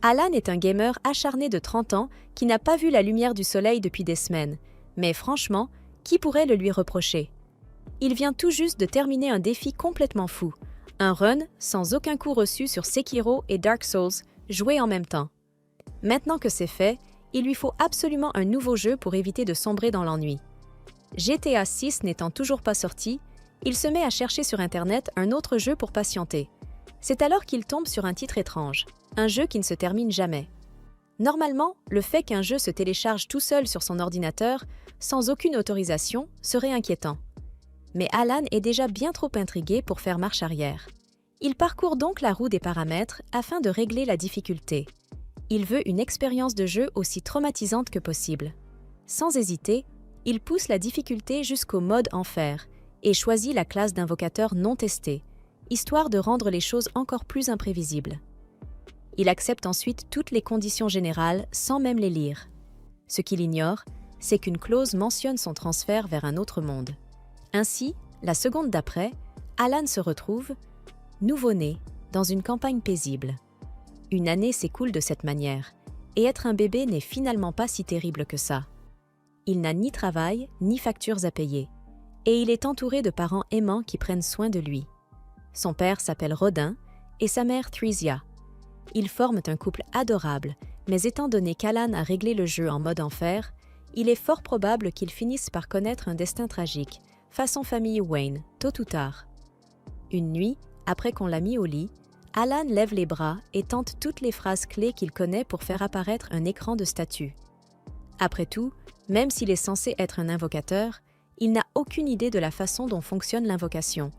Alan est un gamer acharné de 30 ans qui n'a pas vu la lumière du soleil depuis des semaines. Mais franchement, qui pourrait le lui reprocher? Il vient tout juste de terminer un défi complètement fou. Un run sans aucun coup reçu sur Sekiro et Dark Souls, joués en même temps. Maintenant que c'est fait, il lui faut absolument un nouveau jeu pour éviter de sombrer dans l'ennui. GTA 6 n'étant toujours pas sorti, il se met à chercher sur Internet un autre jeu pour patienter. C'est alors qu'il tombe sur un titre étrange, un jeu qui ne se termine jamais. Normalement, le fait qu'un jeu se télécharge tout seul sur son ordinateur, sans aucune autorisation, serait inquiétant. Mais Alan est déjà bien trop intrigué pour faire marche arrière. Il parcourt donc la roue des paramètres afin de régler la difficulté. Il veut une expérience de jeu aussi traumatisante que possible. Sans hésiter, il pousse la difficulté jusqu'au mode enfer et choisit la classe d'invocateur non testée, histoire de rendre les choses encore plus imprévisibles. Il accepte ensuite toutes les conditions générales sans même les lire. Ce qu'il ignore, c'est qu'une clause mentionne son transfert vers un autre monde. Ainsi, la seconde d'après, Alan se retrouve, nouveau-né, dans une campagne paisible. Une année s'écoule de cette manière, et être un bébé n'est finalement pas si terrible que ça. Il n'a ni travail, ni factures à payer, et il est entouré de parents aimants qui prennent soin de lui. Son père s'appelle Rodin et sa mère Thrisia. Ils forment un couple adorable, mais étant donné qu'Alan a réglé le jeu en mode enfer, il est fort probable qu'il finisse par connaître un destin tragique, façon famille Wayne, tôt ou tard. Une nuit, après qu'on l'a mis au lit, Alan lève les bras et tente toutes les phrases clés qu'il connaît pour faire apparaître un écran de statut. Après tout, même s'il est censé être un invocateur, il n'a aucune idée de la façon dont fonctionne l'invocation.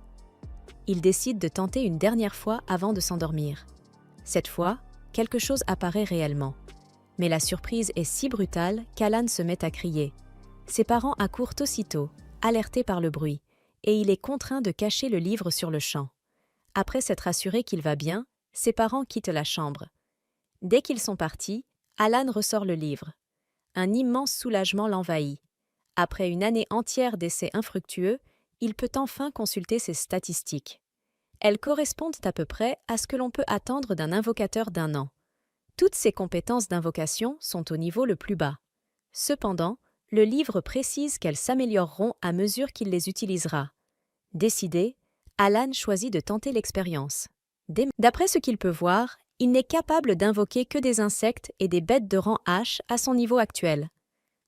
Il décide de tenter une dernière fois avant de s'endormir. Cette fois, quelque chose apparaît réellement. Mais la surprise est si brutale qu'Alan se met à crier. Ses parents accourent aussitôt, alertés par le bruit, et il est contraint de cacher le livre sur le champ. Après s'être assuré qu'il va bien, ses parents quittent la chambre. Dès qu'ils sont partis, Alan ressort le livre. Un immense soulagement l'envahit. Après une année entière d'essais infructueux, il peut enfin consulter ses statistiques. Elles correspondent à peu près à ce que l'on peut attendre d'un invocateur d'1 an. Toutes ses compétences d'invocation sont au niveau le plus bas. Cependant, le livre précise qu'elles s'amélioreront à mesure qu'il les utilisera. Décidé, Alan choisit de tenter l'expérience. D'après ce qu'il peut voir, il n'est capable d'invoquer que des insectes et des bêtes de rang H à son niveau actuel.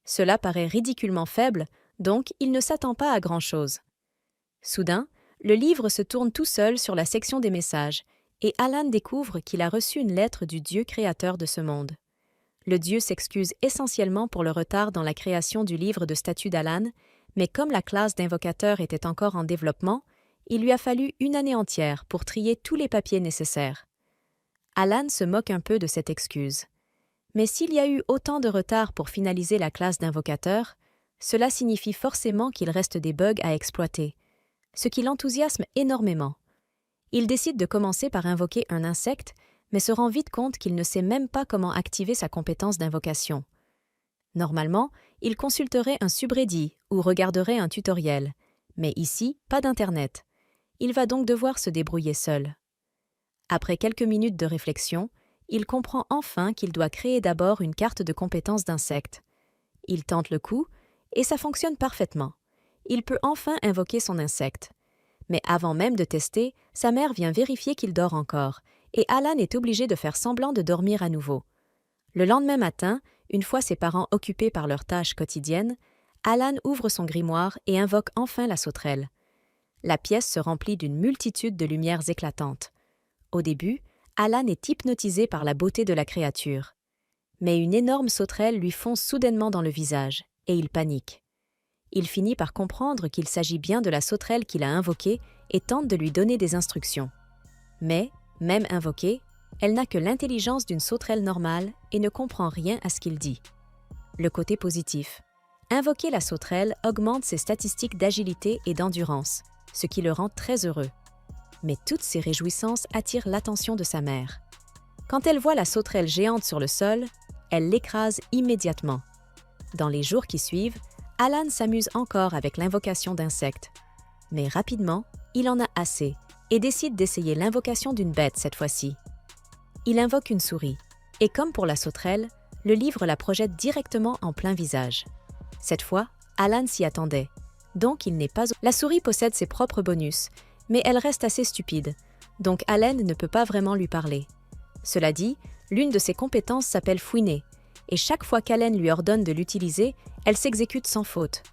Cela paraît ridiculement faible, donc il ne s'attend pas à grand-chose. Soudain, le livre se tourne tout seul sur la section des messages, et Alan découvre qu'il a reçu une lettre du Dieu créateur de ce monde. Le Dieu s'excuse essentiellement pour le retard dans la création du livre de statut d'Alan, mais comme la classe d'invocateur était encore en développement, il lui a fallu une année entière pour trier tous les papiers nécessaires. Alan se moque un peu de cette excuse. Mais s'il y a eu autant de retard pour finaliser la classe d'invocateur, cela signifie forcément qu'il reste des bugs à exploiter, ce qui l'enthousiasme énormément. Il décide de commencer par invoquer un insecte, mais se rend vite compte qu'il ne sait même pas comment activer sa compétence d'invocation. Normalement, il consulterait un subreddit ou regarderait un tutoriel, mais ici, pas d'Internet. Il va donc devoir se débrouiller seul. Après quelques minutes de réflexion, il comprend enfin qu'il doit créer d'abord une carte de compétences d'insecte. Il tente le coup, et ça fonctionne parfaitement. Il peut enfin invoquer son insecte. Mais avant même de tester, sa mère vient vérifier qu'il dort encore, et Alan est obligé de faire semblant de dormir à nouveau. Le lendemain matin, une fois ses parents occupés par leurs tâches quotidiennes, Alan ouvre son grimoire et invoque enfin la sauterelle. La pièce se remplit d'une multitude de lumières éclatantes. Au début, Alan est hypnotisé par la beauté de la créature. Mais une énorme sauterelle lui fonce soudainement dans le visage, et il panique. Il finit par comprendre qu'il s'agit bien de la sauterelle qu'il a invoquée et tente de lui donner des instructions. Mais, même invoquée, elle n'a que l'intelligence d'une sauterelle normale et ne comprend rien à ce qu'il dit. Le côté positif. Invoquer la sauterelle augmente ses statistiques d'agilité et d'endurance, ce qui le rend très heureux. Mais toutes ces réjouissances attirent l'attention de sa mère. Quand elle voit la sauterelle géante sur le sol, elle l'écrase immédiatement. Dans les jours qui suivent, Alan s'amuse encore avec l'invocation d'insectes. Mais rapidement, il en a assez et décide d'essayer l'invocation d'une bête cette fois-ci. Il invoque une souris, Et comme pour la sauterelle, le livre la projette directement en plein visage. Cette fois, Alan s'y attendait. Donc il n'est pas... La souris possède ses propres bonus, mais elle reste assez stupide. Donc Alan ne peut pas vraiment lui parler. Cela dit, l'une de ses compétences s'appelle fouiner, et chaque fois qu'Alan lui ordonne de l'utiliser, elle s'exécute sans faute.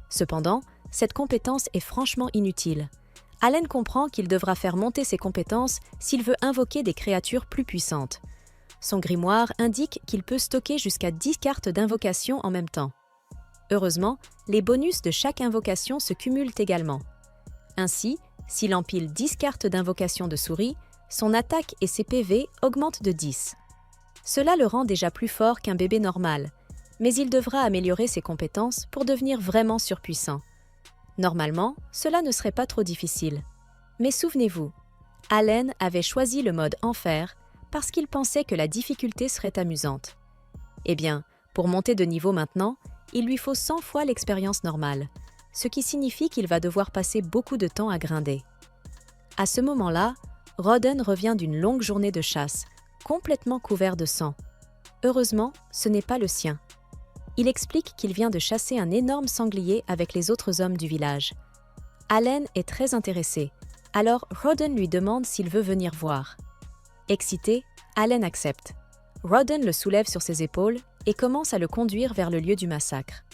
Cependant, cette compétence est franchement inutile. Alan comprend qu'il devra faire monter ses compétences s'il veut invoquer des créatures plus puissantes. Son grimoire indique qu'il peut stocker jusqu'à 10 cartes d'invocation en même temps. Heureusement, les bonus de chaque invocation se cumulent également. Ainsi, s'il empile 10 cartes d'invocation de souris, son attaque et ses PV augmentent de 10. Cela le rend déjà plus fort qu'un bébé normal, mais il devra améliorer ses compétences pour devenir vraiment surpuissant. Normalement, cela ne serait pas trop difficile. Mais souvenez-vous, Alan avait choisi le mode enfer parce qu'il pensait que la difficulté serait amusante. Eh bien, pour monter de niveau maintenant, il lui faut 100 fois l'expérience normale, ce qui signifie qu'il va devoir passer beaucoup de temps à grinder. À ce moment-là, Rodden revient d'une longue journée de chasse, complètement couvert de sang. Heureusement, ce n'est pas le sien. Il explique qu'il vient de chasser un énorme sanglier avec les autres hommes du village. Alan est très intéressé, alors Rodden lui demande s'il veut venir voir. Excité, Alan accepte. Rodden le soulève sur ses épaules et commence à le conduire vers le lieu du massacre.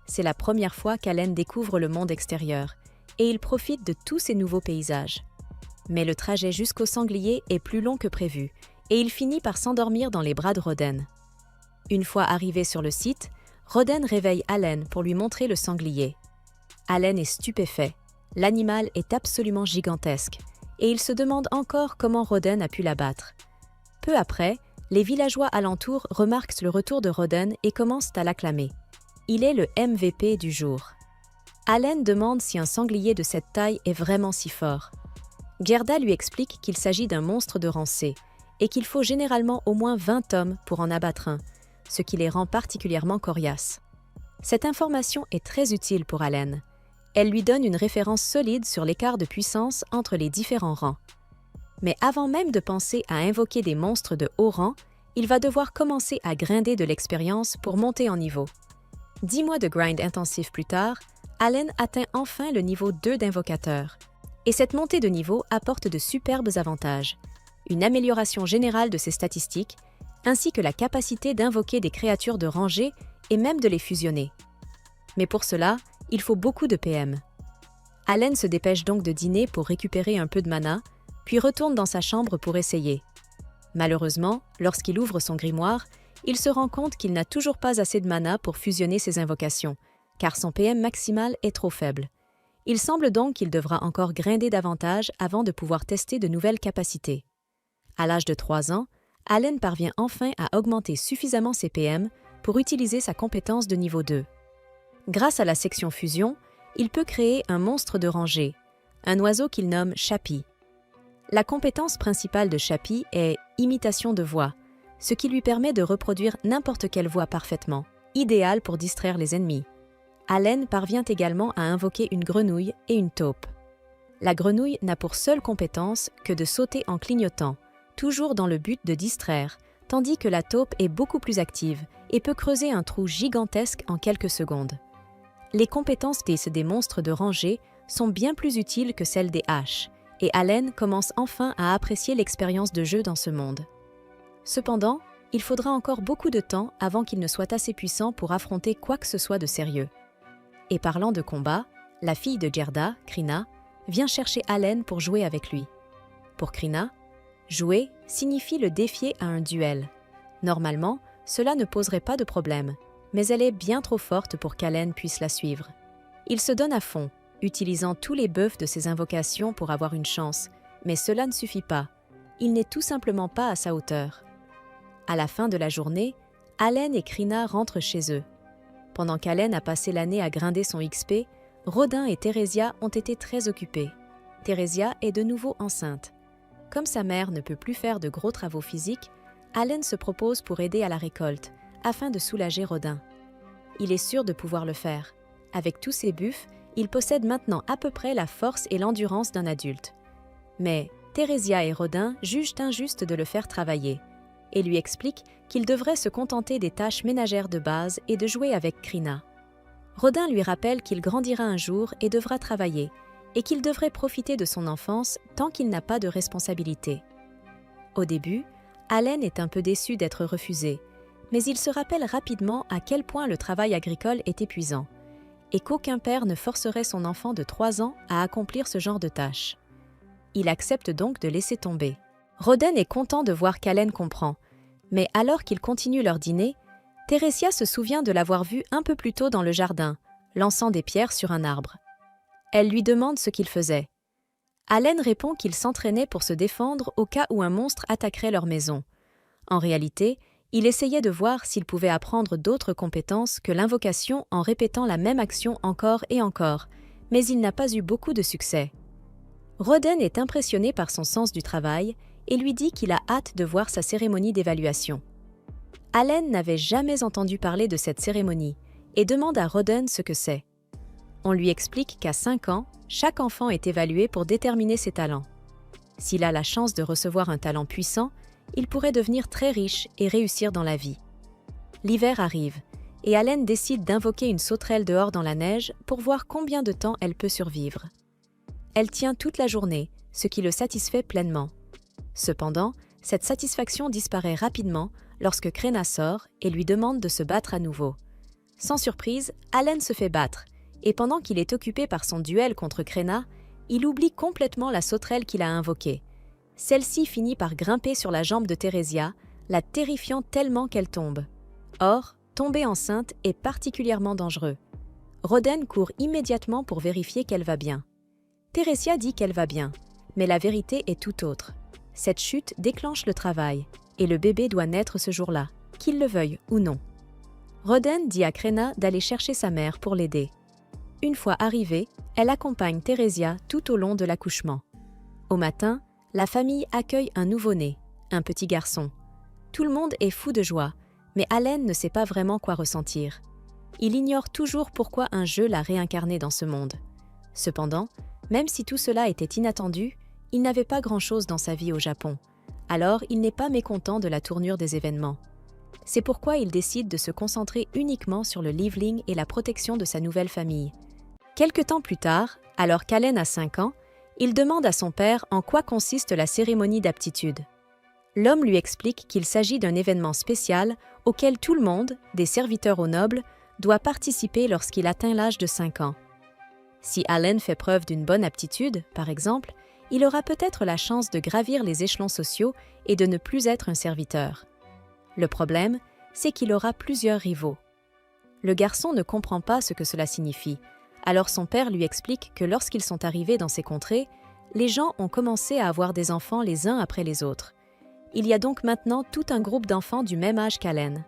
C'est la première fois qu'Alan découvre le monde extérieur et il profite de tous ces nouveaux paysages. Mais le trajet jusqu'au sanglier est plus long que prévu et il finit par s'endormir dans les bras de Rodden. Une fois arrivé sur le site, Rodden réveille Alan pour lui montrer le sanglier. Alan est stupéfait. L'animal est absolument gigantesque et il se demande encore comment Rodden a pu l'abattre. Peu après, les villageois alentours remarquent le retour de Rodden et commencent à l'acclamer. Il est le MVP du jour. Alan demande si un sanglier de cette taille est vraiment si fort. Gerda lui explique qu'il s'agit d'un monstre de rancée et qu'il faut généralement au moins 20 hommes pour en abattre un, ce qui les rend particulièrement coriaces. Cette information est très utile pour Alan. Elle lui donne une référence solide sur l'écart de puissance entre les différents rangs. Mais avant même de penser à invoquer des monstres de haut rang, il va devoir commencer à grinder de l'expérience pour monter en niveau. 10 mois de grind intensif plus tard, Alan atteint enfin le niveau 2 d'invocateur. Et cette montée de niveau apporte de superbes avantages. Une amélioration générale de ses statistiques, ainsi que la capacité d'invoquer des créatures de rangée et même de les fusionner. Mais pour cela, il faut beaucoup de PM. Alan se dépêche donc de dîner pour récupérer un peu de mana, puis retourne dans sa chambre pour essayer. Malheureusement, lorsqu'il ouvre son grimoire, il se rend compte qu'il n'a toujours pas assez de mana pour fusionner ses invocations, car son PM maximal est trop faible. Il semble donc qu'il devra encore grinder davantage avant de pouvoir tester de nouvelles capacités. À l'âge de 3 ans, Alan parvient enfin à augmenter suffisamment ses PM pour utiliser sa compétence de niveau 2. Grâce à la section fusion, il peut créer un monstre de rangée, un oiseau qu'il nomme Chappie. La compétence principale de Chappie est imitation de voix, ce qui lui permet de reproduire n'importe quelle voix parfaitement, idéal pour distraire les ennemis. Alan parvient également à invoquer une grenouille et une taupe. La grenouille n'a pour seule compétence que de sauter en clignotant, toujours dans le but de distraire, tandis que la taupe est beaucoup plus active et peut creuser un trou gigantesque en quelques secondes. Les compétences des monstres de rangée sont bien plus utiles que celles des haches, et Alan commence enfin à apprécier l'expérience de jeu dans ce monde. Cependant, il faudra encore beaucoup de temps avant qu'il ne soit assez puissant pour affronter quoi que ce soit de sérieux. Et parlant de combat, la fille de Gerda, Krina, vient chercher Alan pour jouer avec lui. Pour Krina, jouer signifie le défier à un duel. Normalement, cela ne poserait pas de problème, mais elle est bien trop forte pour qu'Alan puisse la suivre. Il se donne à fond, utilisant tous les buffs de ses invocations pour avoir une chance, mais cela ne suffit pas. Il n'est tout simplement pas à sa hauteur. À la fin de la journée, Alan et Krina rentrent chez eux. Pendant qu'Alan a passé l'année à grinder son XP, Rodin et Theresia ont été très occupés. Theresia est de nouveau enceinte. Comme sa mère ne peut plus faire de gros travaux physiques, Alan se propose pour aider à la récolte, afin de soulager Rodin. Il est sûr de pouvoir le faire. Avec tous ses buffs, il possède maintenant à peu près la force et l'endurance d'un adulte. Mais Theresia et Rodin jugent injuste de le faire travailler. et lui explique qu'il devrait se contenter des tâches ménagères de base et de jouer avec Krina. Rodin lui rappelle qu'il grandira un jour et devra travailler, et qu'il devrait profiter de son enfance tant qu'il n'a pas de responsabilité. Au début, Allen est un peu déçu d'être refusé, mais il se rappelle rapidement à quel point le travail agricole est épuisant, et qu'aucun père ne forcerait son enfant de 3 ans à accomplir ce genre de tâches. Il accepte donc de laisser tomber. Rodin est content de voir qu'Allen comprend, mais alors qu'ils continuent leur dîner, Teresia se souvient de l'avoir vu un peu plus tôt dans le jardin, lançant des pierres sur un arbre. Elle lui demande ce qu'il faisait. Allen répond qu'il s'entraînait pour se défendre au cas où un monstre attaquerait leur maison. En réalité, il essayait de voir s'il pouvait apprendre d'autres compétences que l'invocation en répétant la même action encore et encore, mais il n'a pas eu beaucoup de succès. Rodin est impressionné par son sens du travail et lui dit qu'il a hâte de voir sa cérémonie d'évaluation. Allen n'avait jamais entendu parler de cette cérémonie et demande à Rodin ce que c'est. On lui explique qu'à 5 ans, chaque enfant est évalué pour déterminer ses talents. S'il a la chance de recevoir un talent puissant, il pourrait devenir très riche et réussir dans la vie. L'hiver arrive, et Allen décide d'invoquer une sauterelle dehors dans la neige pour voir combien de temps elle peut survivre. Elle tient toute la journée, ce qui le satisfait pleinement. Cependant, cette satisfaction disparaît rapidement lorsque Krena sort et lui demande de se battre à nouveau. Sans surprise, Allen se fait battre, et pendant qu'il est occupé par son duel contre Krena, il oublie complètement la sauterelle qu'il a invoquée. Celle-ci finit par grimper sur la jambe de Teresia, la terrifiant tellement qu'elle tombe. Or, tomber enceinte est particulièrement dangereux. Rodin court immédiatement pour vérifier qu'elle va bien. Teresia dit qu'elle va bien, mais la vérité est tout autre. Cette chute déclenche le travail, et le bébé doit naître ce jour-là, qu'il le veuille ou non. Rodin dit à Krena d'aller chercher sa mère pour l'aider. Une fois arrivée, elle accompagne Teresia tout au long de l'accouchement. Au matin, la famille accueille un nouveau-né, un petit garçon. Tout le monde est fou de joie, mais Allen ne sait pas vraiment quoi ressentir. Il ignore toujours pourquoi un jeu l'a réincarné dans ce monde. Cependant, même si tout cela était inattendu, il n'avait pas grand-chose dans sa vie au Japon. Alors, il n'est pas mécontent de la tournure des événements. C'est pourquoi il décide de se concentrer uniquement sur le leveling et la protection de sa nouvelle famille. Quelque temps plus tard, alors qu'Allen a 5 ans, il demande à son père en quoi consiste la cérémonie d'aptitude. L'homme lui explique qu'il s'agit d'un événement spécial auquel tout le monde, des serviteurs aux nobles, doit participer lorsqu'il atteint l'âge de 5 ans. Si Allen fait preuve d'une bonne aptitude, par exemple, il aura peut-être la chance de gravir les échelons sociaux et de ne plus être un serviteur. Le problème, c'est qu'il aura plusieurs rivaux. Le garçon ne comprend pas ce que cela signifie, alors son père lui explique que lorsqu'ils sont arrivés dans ces contrées, les gens ont commencé à avoir des enfants les uns après les autres. Il y a donc maintenant tout un groupe d'enfants du même âge qu'Allen.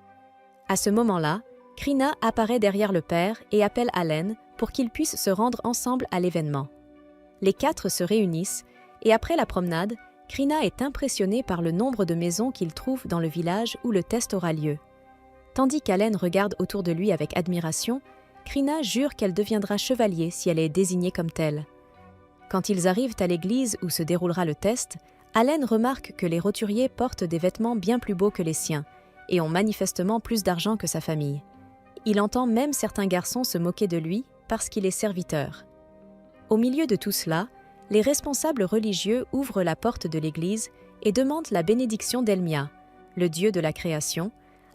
À ce moment-là, Krina apparaît derrière le père et appelle Allen pour qu'ils puissent se rendre ensemble à l'événement. Les 4 se réunissent et après la promenade, Krina est impressionnée par le nombre de maisons qu'il trouve dans le village où le test aura lieu. Tandis qu'Allen regarde autour de lui avec admiration, Krina jure qu'elle deviendra chevalier si elle est désignée comme telle. Quand ils arrivent à l'église où se déroulera le test, Allen remarque que les roturiers portent des vêtements bien plus beaux que les siens et ont manifestement plus d'argent que sa famille. Il entend même certains garçons se moquer de lui parce qu'il est serviteur. Au milieu de tout cela, les responsables religieux ouvrent la porte de l'église et demandent la bénédiction d'Elmia, le dieu de la création,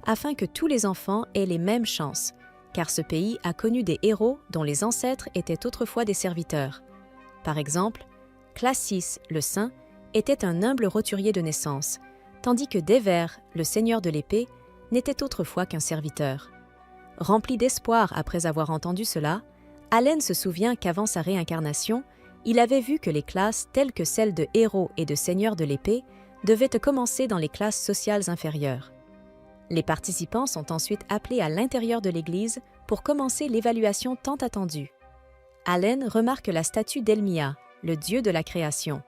afin que tous les enfants aient les mêmes chances, car ce pays a connu des héros dont les ancêtres étaient autrefois des serviteurs. Par exemple, Classis, le saint, était un humble roturier de naissance, tandis que Dever, le seigneur de l'épée, n'était autrefois qu'un serviteur. Rempli d'espoir après avoir entendu cela, Allen se souvient qu'avant sa réincarnation, il avait vu que les classes telles que celles de héros et de seigneurs de l'épée devaient commencer dans les classes sociales inférieures. Les participants sont ensuite appelés à l'intérieur de l'église pour commencer l'évaluation tant attendue. Allen remarque la statue d'Elmia, le dieu de la création.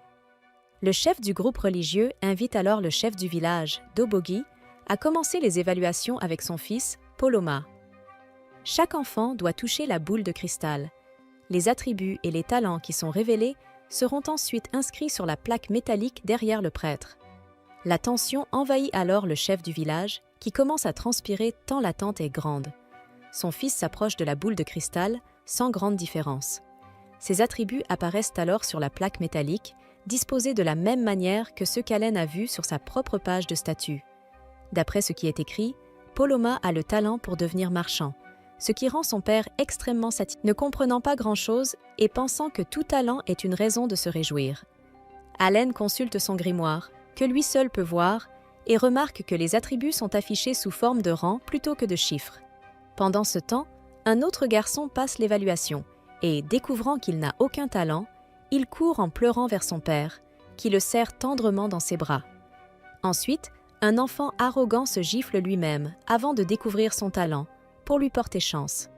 Le chef du groupe religieux invite alors le chef du village, Dobogi, à commencer les évaluations avec son fils, Poloma. Chaque enfant doit toucher la boule de cristal. Les attributs et les talents qui sont révélés seront ensuite inscrits sur la plaque métallique derrière le prêtre. La tension envahit alors le chef du village, qui commence à transpirer tant l'attente est grande. Son fils s'approche de la boule de cristal, sans grande différence. Ses attributs apparaissent alors sur la plaque métallique, disposés de la même manière que ceux qu'Allen a vus sur sa propre page de statut. D'après ce qui est écrit, Poloma a le talent pour devenir marchand, ce qui rend son père extrêmement satisfait, ne comprenant pas grand-chose et pensant que tout talent est une raison de se réjouir. Allen consulte son grimoire, que lui seul peut voir, et remarque que les attributs sont affichés sous forme de rangs plutôt que de chiffres. Pendant ce temps, un autre garçon passe l'évaluation, et, découvrant qu'il n'a aucun talent, il court en pleurant vers son père, qui le serre tendrement dans ses bras. Ensuite, un enfant arrogant se gifle lui-même avant de découvrir son talent, pour lui porter chance.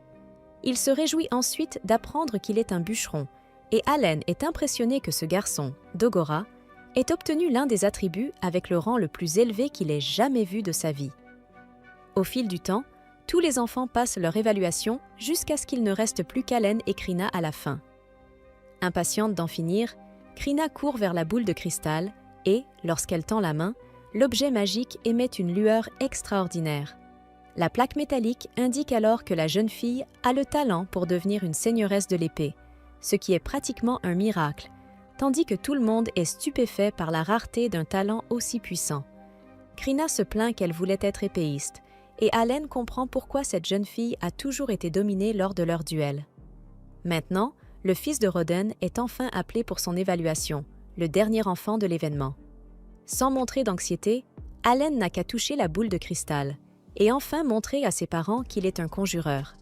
Il se réjouit ensuite d'apprendre qu'il est un bûcheron, et Allen est impressionné que ce garçon, Dogora, ait obtenu l'un des attributs avec le rang le plus élevé qu'il ait jamais vu de sa vie. Au fil du temps, tous les enfants passent leur évaluation jusqu'à ce qu'il ne reste plus qu'Allen et Krina à la fin. Impatiente d'en finir, Krina court vers la boule de cristal et, lorsqu'elle tend la main, l'objet magique émet une lueur extraordinaire. La plaque métallique indique alors que la jeune fille a le talent pour devenir une seigneuresse de l'épée, ce qui est pratiquement un miracle, tandis que tout le monde est stupéfait par la rareté d'un talent aussi puissant. Krina se plaint qu'elle voulait être épéiste, et Allen comprend pourquoi cette jeune fille a toujours été dominée lors de leur duel. Maintenant, le fils de Roden est enfin appelé pour son évaluation, le dernier enfant de l'événement. Sans montrer d'anxiété, Allen n'a qu'à toucher la boule de cristal, et enfin montrer à ses parents qu'il est un conjureur.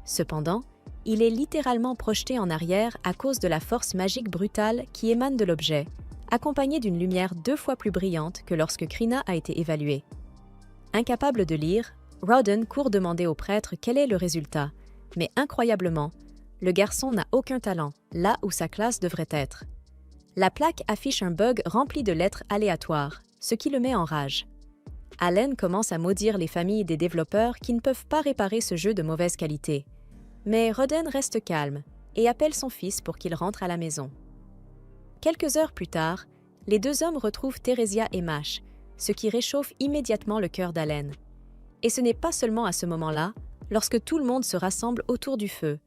Cependant, il est littéralement projeté en arrière à cause de la force magique brutale qui émane de l'objet, accompagnée d'une lumière 2 fois plus brillante que lorsque Krina a été évaluée. Incapable de lire, Roden court demander au prêtre quel est le résultat, mais incroyablement, le garçon n'a aucun talent, là où sa classe devrait être. La plaque affiche un bug rempli de lettres aléatoires, ce qui le met en rage. Allen commence à maudire les familles des développeurs qui ne peuvent pas réparer ce jeu de mauvaise qualité. Mais Roden reste calme et appelle son fils pour qu'il rentre à la maison. Quelques heures plus tard, les 2 hommes retrouvent Theresia et Mash, ce qui réchauffe immédiatement le cœur d'Allen. Et ce n'est pas seulement à ce moment-là, lorsque tout le monde se rassemble autour du feu,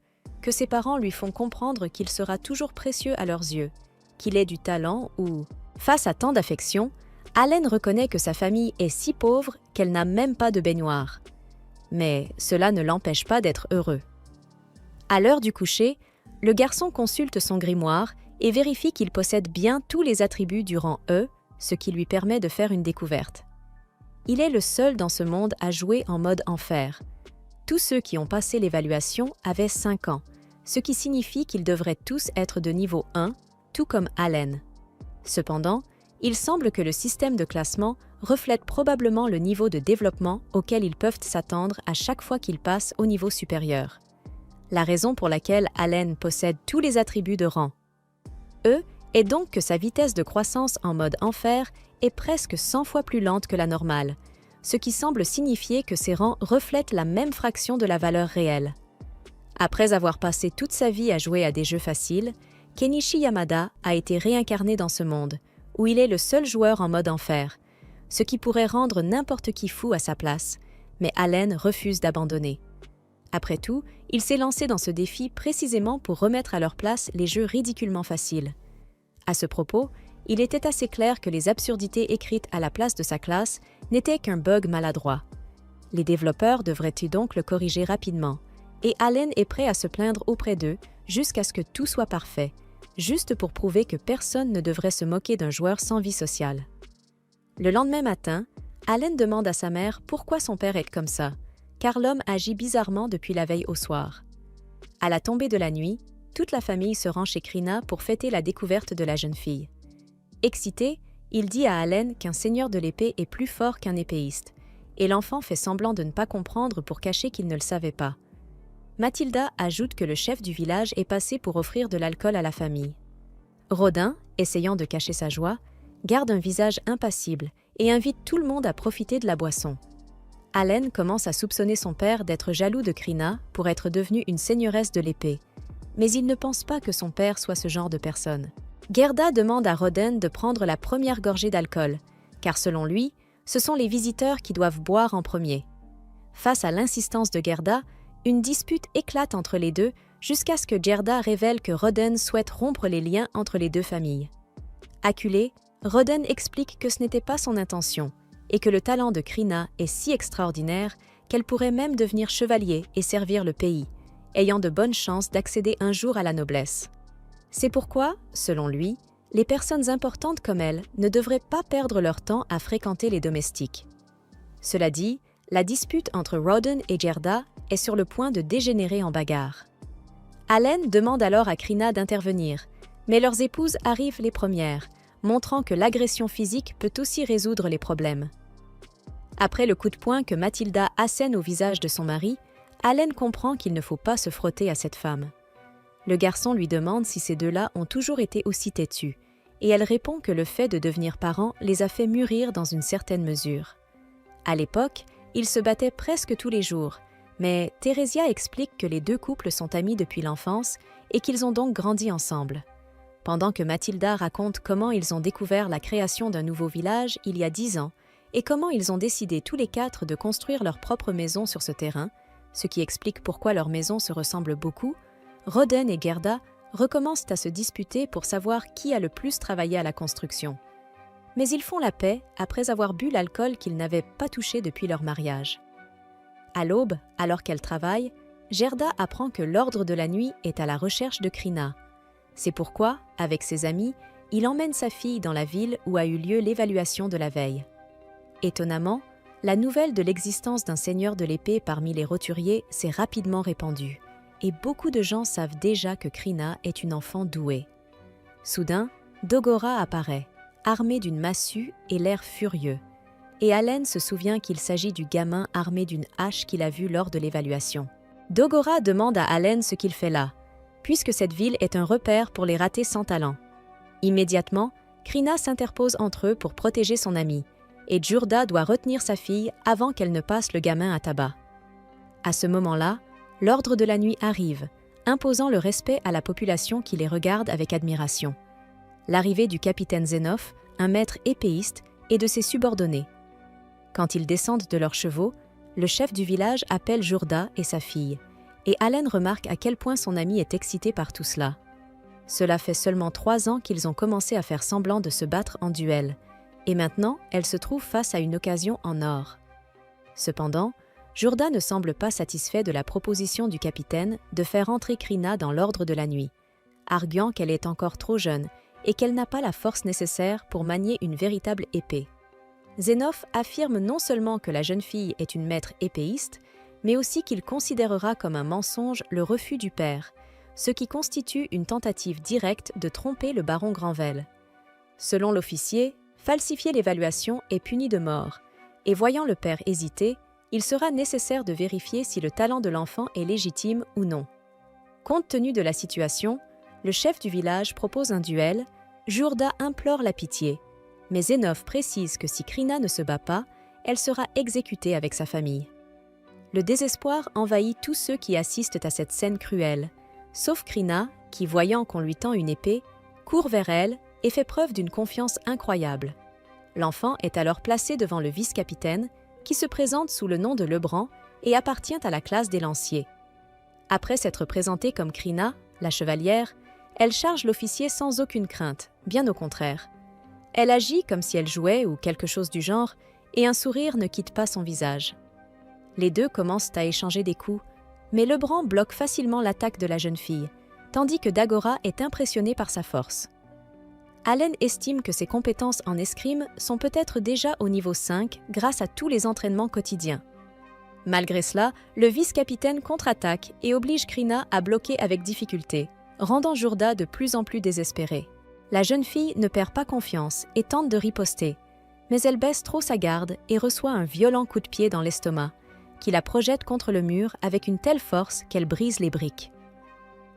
que ses parents lui font comprendre qu'il sera toujours précieux à leurs yeux, qu'il ait du talent ou... Face à tant d'affection, Allen reconnaît que sa famille est si pauvre qu'elle n'a même pas de baignoire. Mais cela ne l'empêche pas d'être heureux. À l'heure du coucher, le garçon consulte son grimoire et vérifie qu'il possède bien tous les attributs du rang E, ce qui lui permet de faire une découverte. Il est le seul dans ce monde à jouer en mode enfer. Tous ceux qui ont passé l'évaluation avaient 5 ans, ce qui signifie qu'ils devraient tous être de niveau 1, tout comme Allen. Cependant, il semble que le système de classement reflète probablement le niveau de développement auquel ils peuvent s'attendre à chaque fois qu'ils passent au niveau supérieur. La raison pour laquelle Allen possède tous les attributs de rang E est donc que sa vitesse de croissance en mode enfer est presque 100 fois plus lente que la normale, ce qui semble signifier que ses rangs reflètent la même fraction de la valeur réelle. Après avoir passé toute sa vie à jouer à des jeux faciles, Kenichi Yamada a été réincarné dans ce monde, où il est le seul joueur en mode enfer, ce qui pourrait rendre n'importe qui fou à sa place, mais Allen refuse d'abandonner. Après tout, il s'est lancé dans ce défi précisément pour remettre à leur place les jeux ridiculement faciles. À ce propos, il était assez clair que les absurdités écrites à la place de sa classe n'étaient qu'un bug maladroit. Les développeurs devraient donc le corriger rapidement, et Allen est prêt à se plaindre auprès d'eux jusqu'à ce que tout soit parfait, juste pour prouver que personne ne devrait se moquer d'un joueur sans vie sociale. Le lendemain matin, Allen demande à sa mère pourquoi son père est comme ça, car l'homme agit bizarrement depuis la veille au soir. À la tombée de la nuit, toute la famille se rend chez Krina pour fêter la découverte de la jeune fille. Excité, il dit à Allen qu'un seigneur de l'épée est plus fort qu'un épéiste, et l'enfant fait semblant de ne pas comprendre pour cacher qu'il ne le savait pas. Mathilda ajoute que le chef du village est passé pour offrir de l'alcool à la famille. Rodin, essayant de cacher sa joie, garde un visage impassible et invite tout le monde à profiter de la boisson. Allen commence à soupçonner son père d'être jaloux de Krina pour être devenue une seigneuresse de l'épée, mais il ne pense pas que son père soit ce genre de personne. Gerda demande à Roden de prendre la première gorgée d'alcool, car selon lui, ce sont les visiteurs qui doivent boire en premier. Face à l'insistance de Gerda, une dispute éclate entre les deux jusqu'à ce que Gerda révèle que Roden souhaite rompre les liens entre les deux familles. Acculé, Roden explique que ce n'était pas son intention et que le talent de Krina est si extraordinaire qu'elle pourrait même devenir chevalier et servir le pays, ayant de bonnes chances d'accéder un jour à la noblesse. C'est pourquoi, selon lui, les personnes importantes comme elle ne devraient pas perdre leur temps à fréquenter les domestiques. Cela dit, la dispute entre Roden et Gerda est sur le point de dégénérer en bagarre. Halen demande alors à Krina d'intervenir, mais leurs épouses arrivent les premières, montrant que l'agression physique peut aussi résoudre les problèmes. Après le coup de poing que Mathilda assène au visage de son mari, Halen comprend qu'il ne faut pas se frotter à cette femme. Le garçon lui demande si ces deux-là ont toujours été aussi têtus, et elle répond que le fait de devenir parents les a fait mûrir dans une certaine mesure. À l'époque, ils se battaient presque tous les jours, mais Theresia explique que les deux couples sont amis depuis l'enfance et qu'ils ont donc grandi ensemble. Pendant que Mathilda raconte comment ils ont découvert la création d'un nouveau village il y a 10 ans et comment ils ont décidé tous les 4 de construire leur propre maison sur ce terrain, ce qui explique pourquoi leurs maisons se ressemblent beaucoup, Roden et Gerda recommencent à se disputer pour savoir qui a le plus travaillé à la construction. Mais ils font la paix après avoir bu l'alcool qu'ils n'avaient pas touché depuis leur mariage. À l'aube, alors qu'elle travaille, Gerda apprend que l'Ordre de la Nuit est à la recherche de Krina. C'est pourquoi, avec ses amis, il emmène sa fille dans la ville où a eu lieu l'évaluation de la veille. Étonnamment, la nouvelle de l'existence d'un seigneur de l'épée parmi les roturiers s'est rapidement répandue, et beaucoup de gens savent déjà que Krina est une enfant douée. Soudain, Dogora apparaît, armé d'une massue et l'air furieux. Et Halen se souvient qu'il s'agit du gamin armé d'une hache qu'il a vu lors de l'évaluation. Dogora demande à Halen ce qu'il fait là, puisque cette ville est un repère pour les ratés sans talent. Immédiatement, Krina s'interpose entre eux pour protéger son ami, et Djurda doit retenir sa fille avant qu'elle ne passe le gamin à tabac. À ce moment-là, l'Ordre de la Nuit arrive, imposant le respect à la population qui les regarde avec admiration. L'arrivée du capitaine Zenof, un maître épéiste, et de ses subordonnés. Quand ils descendent de leurs chevaux, le chef du village appelle Djurda et sa fille, et Halen remarque à quel point son ami est excité par tout cela. Cela fait seulement 3 ans qu'ils ont commencé à faire semblant de se battre en duel, et maintenant elle se trouve face à une occasion en or. Cependant, Djurda ne semble pas satisfait de la proposition du capitaine de faire entrer Krina dans l'Ordre de la Nuit, arguant qu'elle est encore trop jeune et qu'elle n'a pas la force nécessaire pour manier une véritable épée. Zenof affirme non seulement que la jeune fille est une maître épéiste, mais aussi qu'il considérera comme un mensonge le refus du père, ce qui constitue une tentative directe de tromper le baron Granvel. Selon l'officier, falsifier l'évaluation est puni de mort, et voyant le père hésiter, il sera nécessaire de vérifier si le talent de l'enfant est légitime ou non. Compte tenu de la situation, le chef du village propose un duel, Djurda implore la pitié, mais Zenof précise que si Krina ne se bat pas, elle sera exécutée avec sa famille. Le désespoir envahit tous ceux qui assistent à cette scène cruelle, sauf Krina, qui, voyant qu'on lui tend une épée, court vers elle et fait preuve d'une confiance incroyable. L'enfant est alors placé devant le vice-capitaine, qui se présente sous le nom de Lebrun et appartient à la classe des lanciers. Après s'être présentée comme Krina, la chevalière, elle charge l'officier sans aucune crainte, bien au contraire. Elle agit comme si elle jouait ou quelque chose du genre, et un sourire ne quitte pas son visage. Les deux commencent à échanger des coups, mais Lebrun bloque facilement l'attaque de la jeune fille, tandis que Dagora est impressionné par sa force. Halen estime que ses compétences en escrime sont peut-être déjà au niveau 5 grâce à tous les entraînements quotidiens. Malgré cela, le vice-capitaine contre-attaque et oblige Krina à bloquer avec difficulté, rendant Djurda de plus en plus désespérée. La jeune fille ne perd pas confiance et tente de riposter, mais elle baisse trop sa garde et reçoit un violent coup de pied dans l'estomac, qui la projette contre le mur avec une telle force qu'elle brise les briques.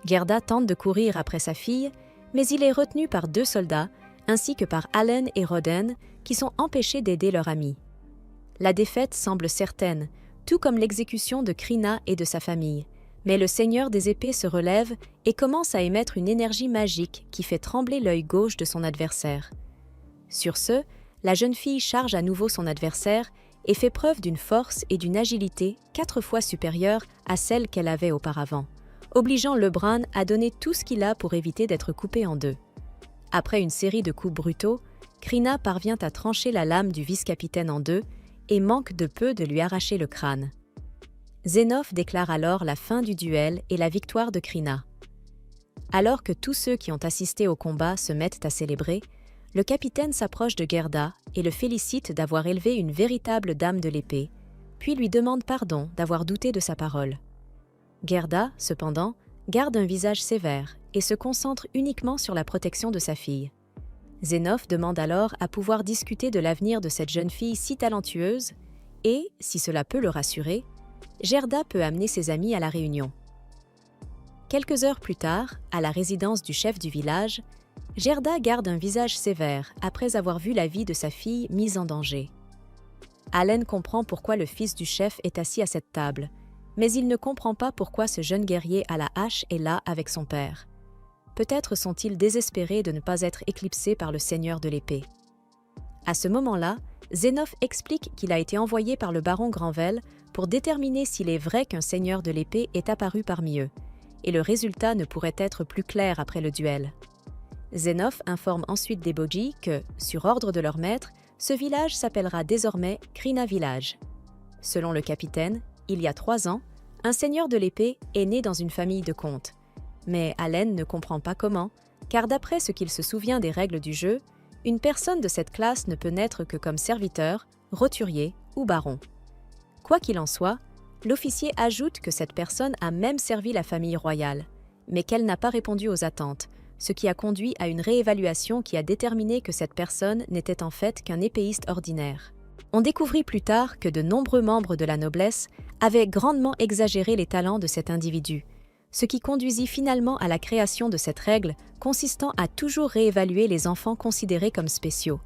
Gerda tente de courir après sa fille, mais il est retenu par 2 soldats, ainsi que par Halen et Roden, qui sont empêchés d'aider leur ami. La défaite semble certaine, tout comme l'exécution de Krina et de sa famille, mais le seigneur des épées se relève et commence à émettre une énergie magique qui fait trembler l'œil gauche de son adversaire. Sur ce, la jeune fille charge à nouveau son adversaire et fait preuve d'une force et d'une agilité 4 fois supérieures à celles qu'elle avait auparavant, obligeant LeBron à donner tout ce qu'il a pour éviter d'être coupé en deux. Après une série de coups brutaux, Krina parvient à trancher la lame du vice-capitaine en deux et manque de peu de lui arracher le crâne. Zenoff déclare alors la fin du duel et la victoire de Krina. Alors que tous ceux qui ont assisté au combat se mettent à célébrer, le capitaine s'approche de Gerda et le félicite d'avoir élevé une véritable dame de l'épée, puis lui demande pardon d'avoir douté de sa parole. Gerda, cependant, garde un visage sévère et se concentre uniquement sur la protection de sa fille. Zenoff demande alors à pouvoir discuter de l'avenir de cette jeune fille si talentueuse et, si cela peut le rassurer, Gerda peut amener ses amis à la réunion. Quelques heures plus tard, à la résidence du chef du village, Gerda garde un visage sévère après avoir vu la vie de sa fille mise en danger. Allen comprend pourquoi le fils du chef est assis à cette table, mais il ne comprend pas pourquoi ce jeune guerrier à la hache est là avec son père. Peut-être sont-ils désespérés de ne pas être éclipsés par le seigneur de l'épée. À ce moment-là, Zenoff explique qu'il a été envoyé par le baron Granvelle pour déterminer s'il est vrai qu'un seigneur de l'épée est apparu parmi eux, et le résultat ne pourrait être plus clair après le duel. Zenoff informe ensuite des Boji que, sur ordre de leur maître, ce village s'appellera désormais Krina Village. Selon le capitaine, il y a 3 ans, un seigneur de l'épée est né dans une famille de comtes. Mais Allen ne comprend pas comment, car d'après ce qu'il se souvient des règles du jeu, une personne de cette classe ne peut naître que comme serviteur, roturier ou baron. Quoi qu'il en soit, l'officier ajoute que cette personne a même servi la famille royale, mais qu'elle n'a pas répondu aux attentes, ce qui a conduit à une réévaluation qui a déterminé que cette personne n'était en fait qu'un épéiste ordinaire. On découvrit plus tard que de nombreux membres de la noblesse avaient grandement exagéré les talents de cet individu, ce qui conduisit finalement à la création de cette règle consistant à toujours réévaluer les enfants considérés comme spéciaux.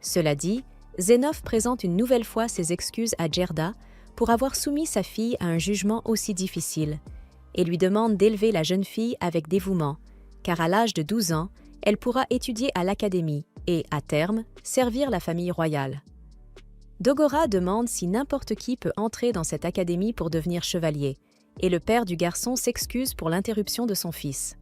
Cela dit, Zenoff présente une nouvelle fois ses excuses à Gerda pour avoir soumis sa fille à un jugement aussi difficile, et lui demande d'élever la jeune fille avec dévouement, car à l'âge de 12 ans, elle pourra étudier à l'académie et, à terme, servir la famille royale. Dogora demande si n'importe qui peut entrer dans cette académie pour devenir chevalier, et le père du garçon s'excuse pour l'interruption de son fils.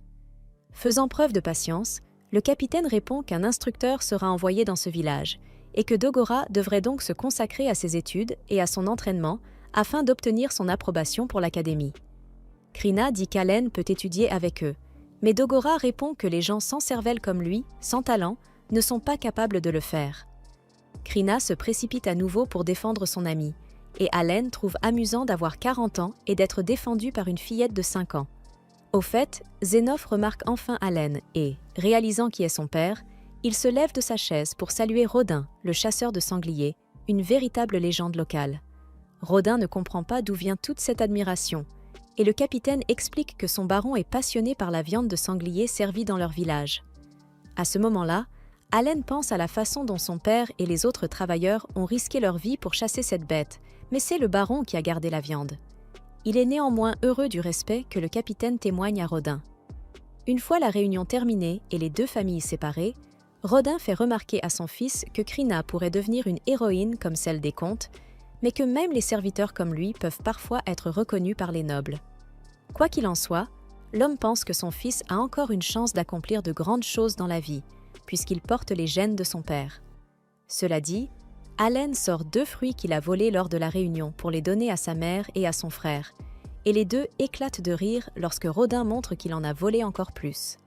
Faisant preuve de patience, le capitaine répond qu'un instructeur sera envoyé dans ce village, et que Dogora devrait donc se consacrer à ses études et à son entraînement afin d'obtenir son approbation pour l'académie. Krina dit qu'Allen peut étudier avec eux, mais Dogora répond que les gens sans cervelle comme lui, sans talent, ne sont pas capables de le faire. Krina se précipite à nouveau pour défendre son ami, et Allen trouve amusant d'avoir 40 ans et d'être défendu par une fillette de 5 ans. Au fait, Zenoff remarque enfin Allen et, réalisant qui est son père, il se lève de sa chaise pour saluer Rodin, le chasseur de sangliers, une véritable légende locale. Rodin ne comprend pas d'où vient toute cette admiration, et le capitaine explique que son baron est passionné par la viande de sanglier servie dans leur village. À ce moment-là, Allen pense à la façon dont son père et les autres travailleurs ont risqué leur vie pour chasser cette bête, mais c'est le baron qui a gardé la viande. Il est néanmoins heureux du respect que le capitaine témoigne à Rodin. Une fois la réunion terminée et les deux familles séparées, Rodin fait remarquer à son fils que Krina pourrait devenir une héroïne comme celle des contes, mais que même les serviteurs comme lui peuvent parfois être reconnus par les nobles. Quoi qu'il en soit, l'homme pense que son fils a encore une chance d'accomplir de grandes choses dans la vie, puisqu'il porte les gènes de son père. Cela dit, Allen sort 2 fruits qu'il a volés lors de la réunion pour les donner à sa mère et à son frère, et les deux éclatent de rire lorsque Rodin montre qu'il en a volé encore plus.